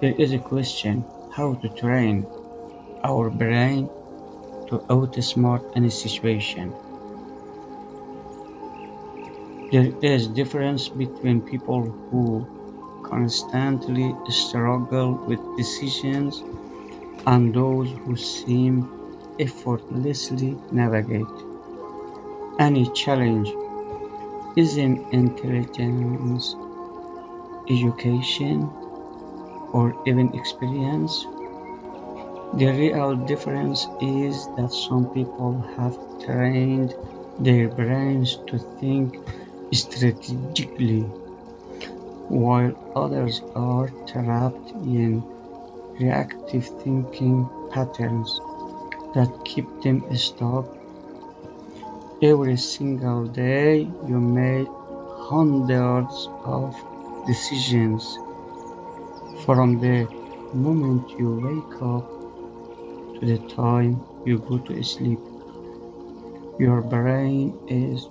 There is a question how to train our brain to outsmart any situation. There is difference between people who constantly struggle with decisions and those who seem effortlessly navigate any challenge. Is in intelligence, education, or even experience. The real difference is that some people have trained their brains to think strategically, while others are trapped in reactive thinking patterns that keep them stuck. Every single day, you make hundreds of decisions from the moment you wake up to the time you go to sleep. Your brain is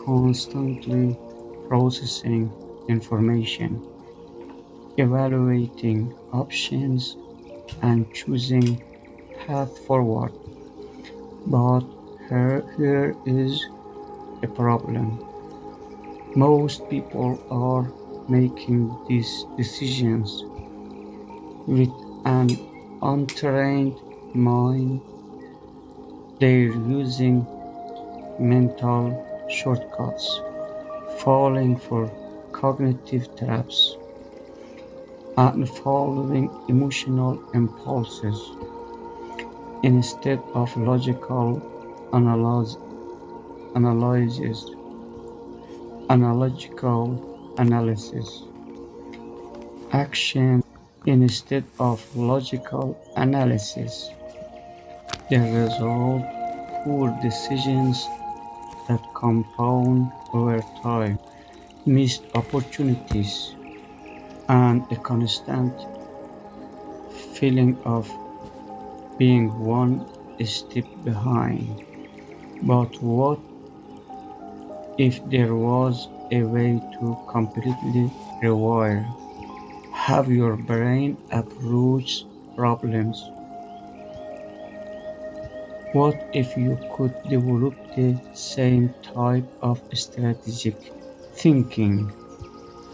constantly processing information, evaluating options, and choosing path forward. But here is a problem. Most people are making these decisions with an untrained mind. They're using mental shortcuts, falling for cognitive traps, and following emotional impulses instead of logical analysis, analysis, analogical analysis, action instead of logical analysis. The result: poor decisions that compound over time, missed opportunities, and a constant feeling of being one step behind. But what if there was a way to completely rewire how your brain approaches problems? What if you could develop the same type of strategic thinking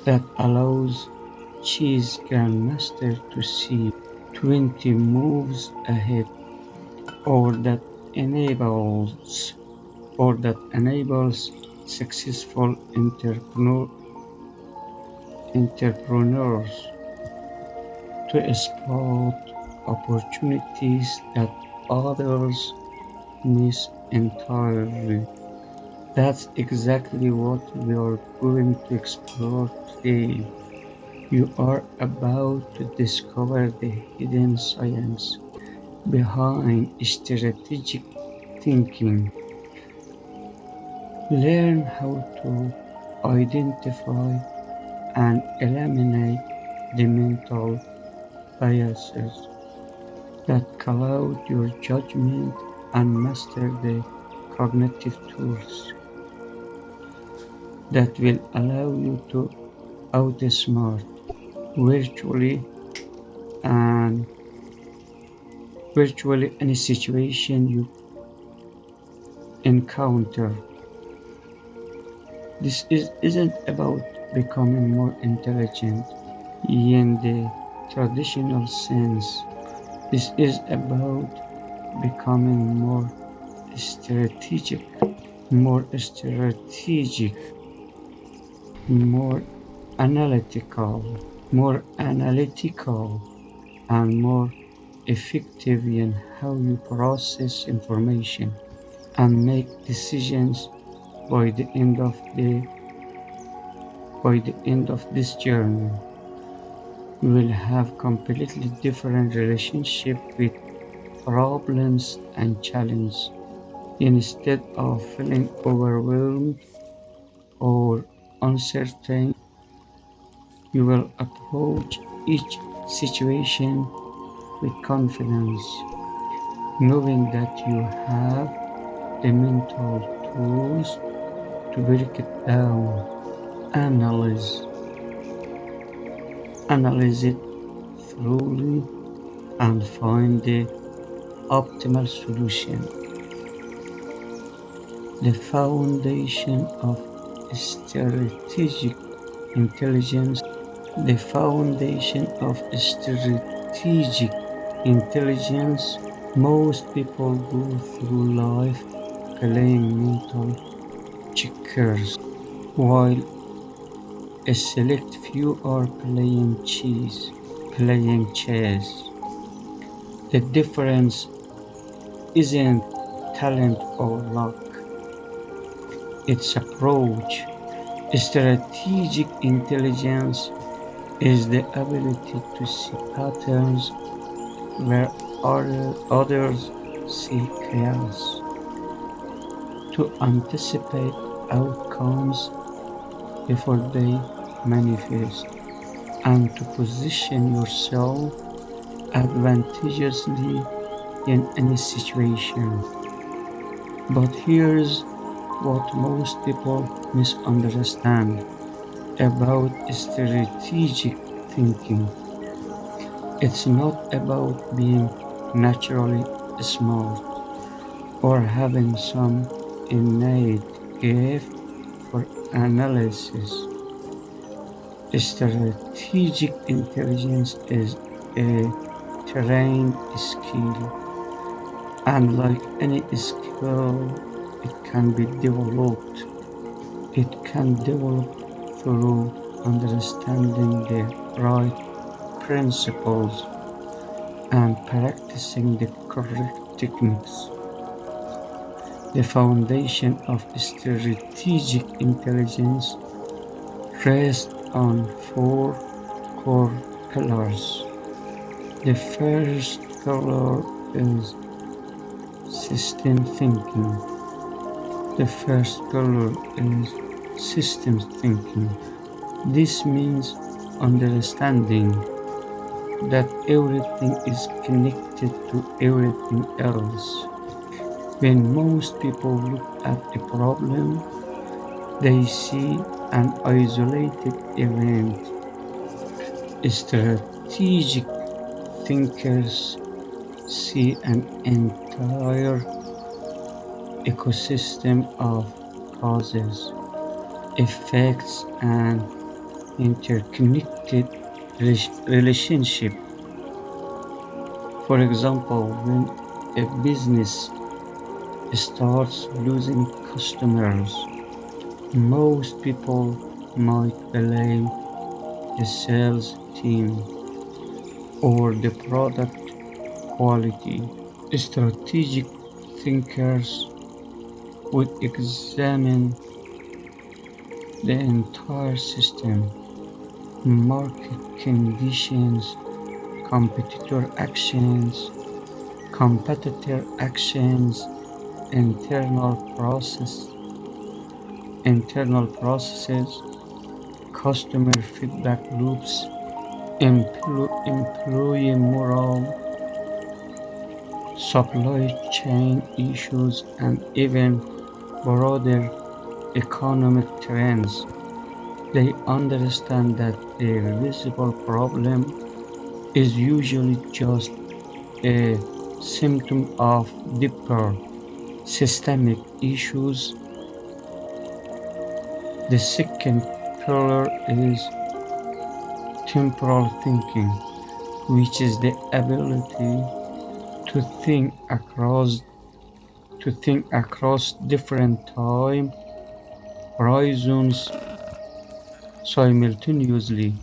that allows chess grandmaster to see 20 moves ahead, or that enables successful entrepreneurs to spot opportunities that others miss entirely? That's exactly what we are going to explore today. You are about to discover the hidden science behind strategic thinking. Learn how to identify and eliminate the mental biases that cloud your judgment and master the cognitive tools that will allow you to outsmart virtually and virtually any situation you encounter. This isn't about becoming more intelligent in the traditional sense. This is about becoming strategic, more strategic, more more analytical, and more effective in how you process information and make decisions. By the end of this journey, you will have completely different relationship with problems and challenges. Instead of feeling overwhelmed or uncertain, you will approach each situation with confidence, knowing that you have the mental tools to break it down, analyze, analyze it thoroughly and find the optimal solution. The foundation of strategic intelligence. The foundation of strategic intelligence. Most people go through life playing mental checkers, while a select few are playing chess. The difference isn't talent or luck, it's approach. Strategic intelligence is the ability to see patterns where others see chaos, to anticipate outcomes before they manifest, and to position yourself advantageously in any situation. But here's what most people misunderstand about strategic thinking. It's not about being naturally smart or having some innate gift for analysis. Strategic intelligence is a trained skill, and like any skill, it can be developed. It can develop through understanding the right principles and practicing the correct techniques. The foundation of strategic intelligence rests on four core pillars. The first pillar is system thinking. The first pillar is systems thinking. This means understanding that everything is connected to everything else. When most people look at a problem, they see an isolated event. Strategic thinkers see an entire ecosystem of causes, effects, and interconnected relationships. For example, when a business starts losing customers, most people might blame the sales team or the product quality. Strategic thinkers would examine the entire system, market conditions, competitor actions, competitor actions, internal process, internal processes, customer feedback loops, employee morale, supply chain issues, and even broader economic trends. They understand that their visible problem is usually just a symptom of deeper systemic issues. The second pillar is temporal thinking, which is the ability to think across different time horizons simultaneously.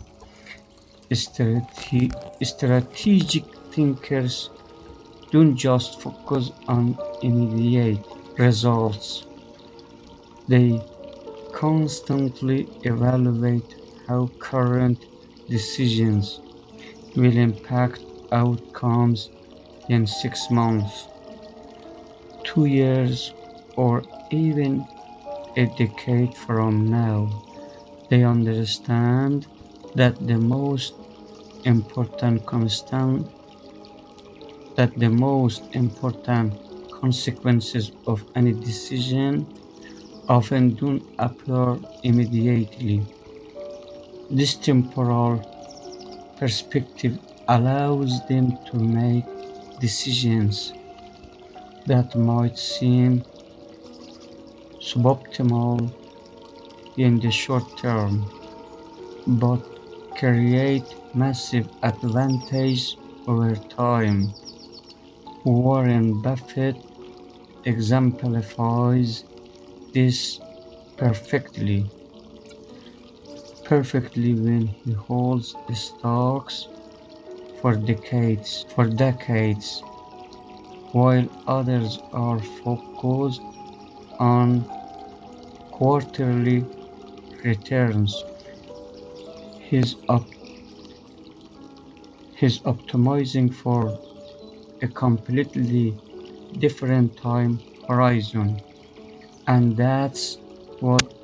Strategic thinkers don't just focus on immediate results. They constantly evaluate how current decisions will impact outcomes in 6 months, 2 years, or even a decade from now. They understand that important the most important consequences of any decision often don't appear immediately. This temporal perspective allows them to make decisions that might seem suboptimal in the short term, but create massive advantage over time. Warren Buffett exemplifies this perfectly, perfectly when he holds stocks for decades, while others are focused on quarterly returns. He's, op- he's optimizing for a completely different time horizon, and that's what